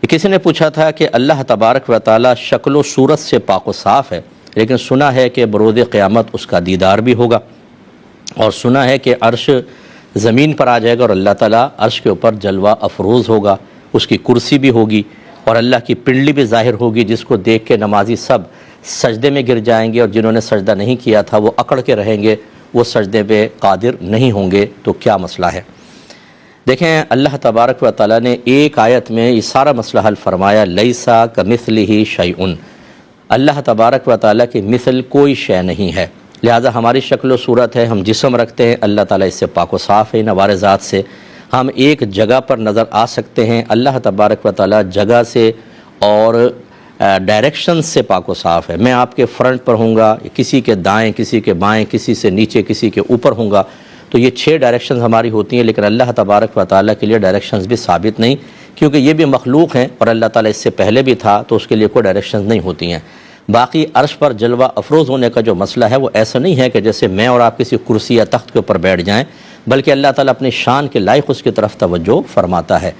کسی نے پوچھا تھا کہ اللہ تبارک و تعالی شکل و صورت سے پاک و صاف ہے، لیکن سنا ہے کہ بروز قیامت اس کا دیدار بھی ہوگا، اور سنا ہے کہ عرش زمین پر آ جائے گا اور اللہ تعالیٰ عرش کے اوپر جلوہ افروز ہوگا، اس کی کرسی بھی ہوگی اور اللہ کی پنڈلی بھی ظاہر ہوگی، جس کو دیکھ کے نمازی سب سجدے میں گر جائیں گے، اور جنہوں نے سجدہ نہیں کیا تھا وہ اکڑ کے رہیں گے، وہ سجدے پہ قادر نہیں ہوں گے۔ تو کیا مسئلہ ہے؟ دیکھیں، اللہ تبارک و تعالیٰ نے ایک آیت میں یہ سارا مسئلہ حل فرمایا، لیسا کمثلہ شیء، اللہ تبارک و تعالیٰ کی مثل کوئی شے نہیں ہے، لہٰذا ہماری شکل و صورت ہے، ہم جسم رکھتے ہیں، اللہ تعالیٰ اس سے پاک و صاف ہے، نوار ذات سے ہم ایک جگہ پر نظر آ سکتے ہیں، اللہ تبارک و تعالیٰ جگہ سے اور ڈائریکشن سے پاک و صاف ہے۔ میں آپ کے فرنٹ پر ہوں گا، کسی کے دائیں، کسی کے بائیں، کسی سے نیچے، کسی کے اوپر ہوں گا، تو یہ 6 ڈائریکشنز ہماری ہوتی ہیں، لیکن اللہ تبارک و تعالیٰ کے لیے ڈائریکشنز بھی ثابت نہیں، کیونکہ یہ بھی مخلوق ہیں اور اللہ تعالیٰ اس سے پہلے بھی تھا، تو اس کے لیے کوئی ڈائریکشنز نہیں ہوتی ہیں۔ باقی عرش پر جلوہ افروز ہونے کا جو مسئلہ ہے وہ ایسا نہیں ہے کہ جیسے میں اور آپ کسی کرسی یا تخت کے اوپر بیٹھ جائیں، بلکہ اللہ تعالیٰ اپنی شان کے لائق اس کی طرف توجہ فرماتا ہے۔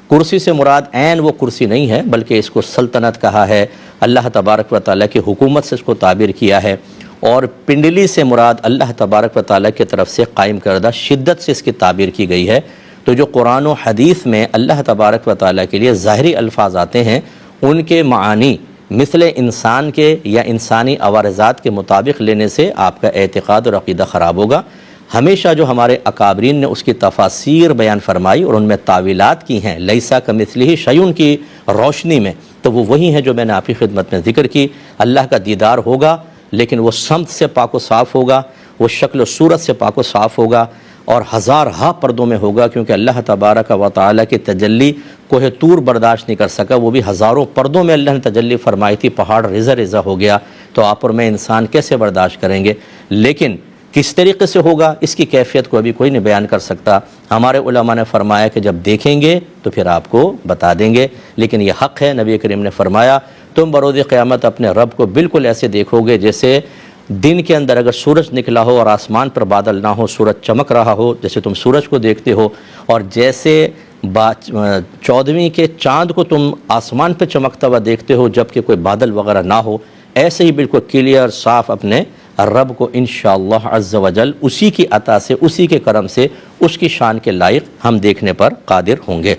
کرسی سے مراد عین وہ کرسی نہیں ہے، بلکہ اس کو سلطنت کہا ہے، اللہ تبارک و تعالیٰ کی حکومت سے اس کو تعبیر کیا ہے، اور پنڈلی سے مراد اللہ تبارک و تعالیٰ کی طرف سے قائم کردہ شدت سے اس کی تعبیر کی گئی ہے۔ تو جو قرآن و حدیث میں اللہ تبارک و تعالیٰ کے لیے ظاہری الفاظ آتے ہیں، ان کے معانی مثل انسان کے یا انسانی عوارضات کے مطابق لینے سے آپ کا اعتقاد اور عقیدہ خراب ہوگا۔ ہمیشہ جو ہمارے اکابرین نے اس کی تفاسیر بیان فرمائی اور ان میں تعویلات کی ہیں، لیسا کمثلہ شیء کی روشنی میں، تو وہ وہی ہیں جو میں نے آپ کی خدمت میں ذکر کی۔ اللہ کا دیدار ہوگا، لیکن وہ سمت سے پاک و صاف ہوگا، وہ شکل و صورت سے پاک و صاف ہوگا، اور ہزارہا پردوں میں ہوگا، کیونکہ اللہ تبارک و تعالیٰ کی تجلی کوہ طور برداشت نہیں کر سکا، وہ بھی ہزاروں پردوں میں اللہ نے تجلی فرمائی تھی، پہاڑ ریزہ ریزہ ہو گیا، تو آپ اور میں انسان کیسے برداشت کریں گے؟ لیکن کس طریقے سے ہوگا اس کی کیفیت کو ابھی کوئی نہیں بیان کر سکتا۔ ہمارے علماء نے فرمایا کہ جب دیکھیں گے تو پھر آپ کو بتا دیں گے، لیکن یہ حق ہے، نبی کریم نے فرمایا تم بروز قیامت اپنے رب کو بالکل ایسے دیکھو گے جیسے دن کے اندر اگر سورج نکلا ہو اور آسمان پر بادل نہ ہو، سورج چمک رہا ہو، جیسے تم سورج کو دیکھتے ہو، اور جیسے 14ویں کے چاند کو تم آسمان پہ چمکتا ہوا دیکھتے ہو جبکہ کوئی بادل وغیرہ نہ ہو، ایسے ہی بالکل کلیئر صاف اپنے رب کو انشاءاللہ عز و جل اسی کی عطا سے، اسی کے کرم سے، اس کی شان کے لائق ہم دیکھنے پر قادر ہوں گے۔